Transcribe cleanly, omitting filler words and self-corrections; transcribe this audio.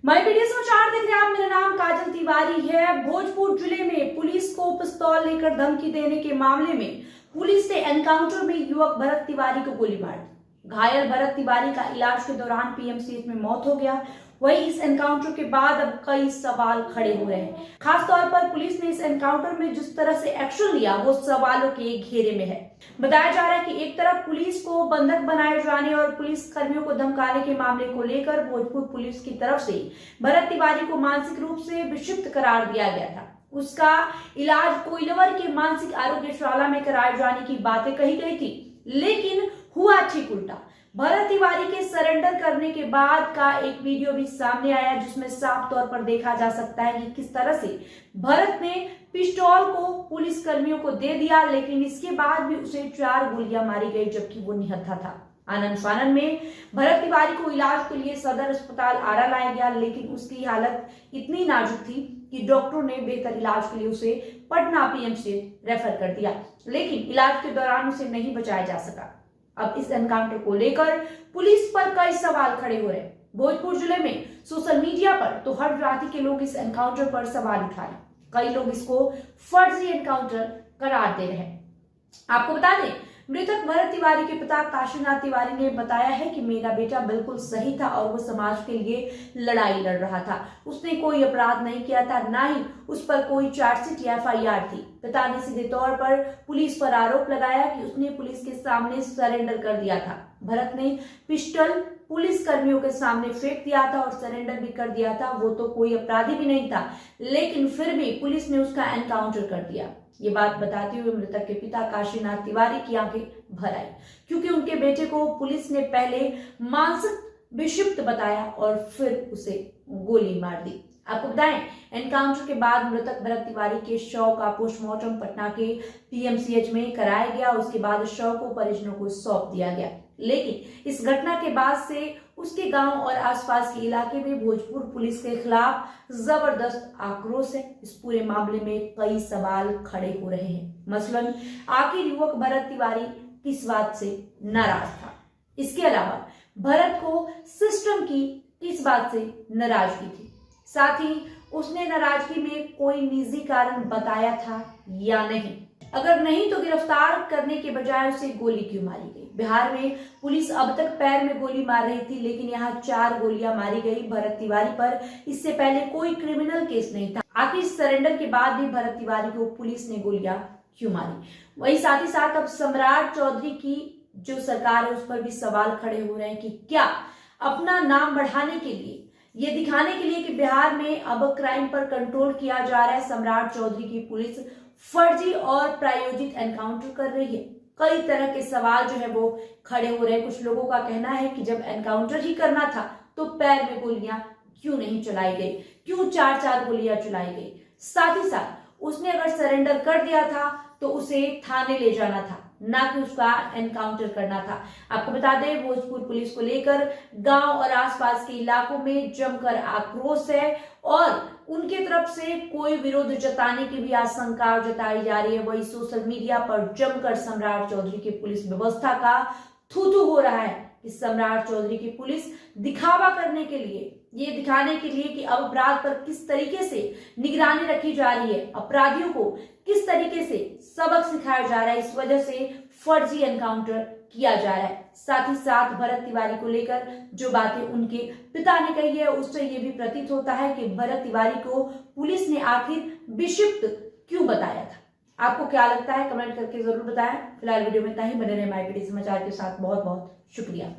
My PD समाचार देख रहे हैं आप। मेरा नाम काजल तिवारी है। भोजपुर जिले में पुलिस को पिस्तौल लेकर धमकी देने के मामले में पुलिस ने एनकाउंटर में युवक भरत तिवारी को गोली मार दी। घायल भरत तिवारी का इलाज के दौरान पीएमसीएच में मौत हो गया। वहीं इस एनकाउंटर के बाद अब कई सवाल खड़े हो रहे हैं। खासतौर पर पुलिस ने इस एनकाउंटर में जिस तरह से एक्शन लिया वो सवालों के घेरे में है। बताया जा रहा है कि एक तरफ पुलिस को बंधक बनाए जाने और पुलिस कर्मियों को धमकाने के मामले को लेकर भोजपुर पुलिस की तरफ से भरत तिवारी को मानसिक रूप से विक्षिप्त करार दिया गया था। उसका इलाज कोइलवर के मानसिक आरोग्यशाला में कराए जाने की बातें कही गई थी, लेकिन हुआ ठीक उल्टा। भरत तिवारी के सरेंडर करने के बाद का एक वीडियो भी सामने आया जिसमें साफ तौर पर देखा जा सकता है कि किस तरह से भरत ने पिस्तौल को पुलिस कर्मियों को दे दिया, लेकिन इसके बाद भी उसे 4 गोलियां मारी गई जबकि वो निहत्था था। आनंद फानन में भरत तिवारी को इलाज के लिए सदर अस्पताल आरा लाया गया, लेकिन उसकी हालत इतनी नाजुक थी कि डॉक्टरों ने बेहतर इलाज के लिए उसे पटना पीएमसीएच रेफर कर दिया, लेकिन इलाज के दौरान उसे नहीं बचाया जा सका। अब इस एनकाउंटर को लेकर पुलिस पर कई सवाल खड़े हो रहे हैं। भोजपुर जिले में सोशल मीडिया पर तो हर जाति के लोग इस एनकाउंटर पर सवाल उठा रहे हैं। कई लोग इसको फर्जी एनकाउंटर करार दे रहे हैं। आपको बता दें, मृतक भरत तिवारी के पिता काशीनाथ तिवारी ने बताया है कि मेरा बेटा बिल्कुल सही था और वो समाज के लिए लड़ाई लड़ रहा था। उसने कोई अपराध नहीं किया था, ना ही उस पर कोई चार्जशीट या एफआईआर थी। पिता ने सीधे तौर पर पुलिस पर आरोप लगाया कि उसने पुलिस के सामने सरेंडर कर दिया था। भरत ने पिस्टल पुलिस कर्मियों के सामने फेंक दिया था और सरेंडर भी कर दिया था। वो तो कोई अपराधी भी नहीं था, लेकिन फिर भी पुलिस ने उसका एनकाउंटर कर दिया। ये बात बताते हुए मृतक के पिता काशीनाथ तिवारी की आंखें भर आई, क्योंकि उनके बेटे को पुलिस ने पहले मानसिक विक्षिप्त बताया और फिर उसे गोली मार दी। आपको बताएं, एनकाउंटर के बाद मृतक भरत तिवारी के शव का पोस्टमार्टम पटना के पीएमसीएच में कराया गया। उसके बाद शव को परिजनों को सौंप दिया गया, लेकिन इस घटना के बाद से उसके गांव और आसपास के इलाके में भोजपुर पुलिस के खिलाफ जबरदस्त आक्रोश है। इस पूरे मामले में कई सवाल खड़े हो रहे हैं। मसलन आखिर युवक भरत तिवारी किस बात से नाराज था? इसके अलावा भरत को सिस्टम की किस बात से नाराजगी थी? साथ ही उसने नाराजगी में कोई निजी कारण बताया था या नहीं? अगर नहीं तो गिरफ्तार करने के बजाय उसे गोली क्यों मारी गई? बिहार में पुलिस अब तक पैर में गोली मार रही थी, लेकिन यहाँ 4 गोलियां मारी गई भरत तिवारी पर। इससे पहले कोई क्रिमिनल केस नहीं था। आखिर सरेंडर के बाद भी भरत तिवारी को पुलिस ने गोलियां क्यों मारी? वही साथ ही साथ अब सम्राट चौधरी की जो सरकार है उस पर भी सवाल खड़े हो रहे हैं कि क्या अपना नाम बढ़ाने के लिए, ये दिखाने के लिए कि बिहार में अब क्राइम पर कंट्रोल किया जा रहा है, सम्राट चौधरी की पुलिस फर्जी और प्रायोजित एनकाउंटर कर रही है। कई तरह के सवाल जो है वो खड़े हो रहे हैं। कुछ लोगों का कहना है कि जब एनकाउंटर ही करना था तो पैर में गोलियां क्यों नहीं चलाई गई, क्यों 4-4 गोलियां चलाई गई? साथ ही साथ उसने अगर सरेंडर कर दिया था तो उसे थाने ले जाना था, ना कि उसका एनकाउंटर करना था। आपको बता दें, भोजपुर पुलिस को लेकर गांव और आसपास के इलाकों में जमकर आक्रोश है और उनके तरफ से कोई विरोध जताने की भी आशंका जताई जा रही है। वही सोशल मीडिया पर जमकर सम्राट चौधरी की पुलिस व्यवस्था का थू-थू हो रहा है कि सम्राट चौधरी की पुलिस दिखावा करने के लिए, ये दिखाने के लिए कि अब अपराध पर किस तरीके से निगरानी रखी जा रही है, अपराधियों को किस तरीके से सबक सिखाया जा रहा है, इस वजह से फर्जी एनकाउंटर किया जा रहा है। साथ ही साथ भरत तिवारी को लेकर जो बातें उनके पिता ने कही है उससे ये भी प्रतीत होता है कि भरत तिवारी को पुलिस ने आखिर विक्षिप्त क्यों बताया था। आपको क्या लगता है? कमेंट करके जरूर बताएं। फिलहाल वीडियो में इतना ही। बने रहे माय पीडी समाचार के साथ। बहुत बहुत शुक्रिया।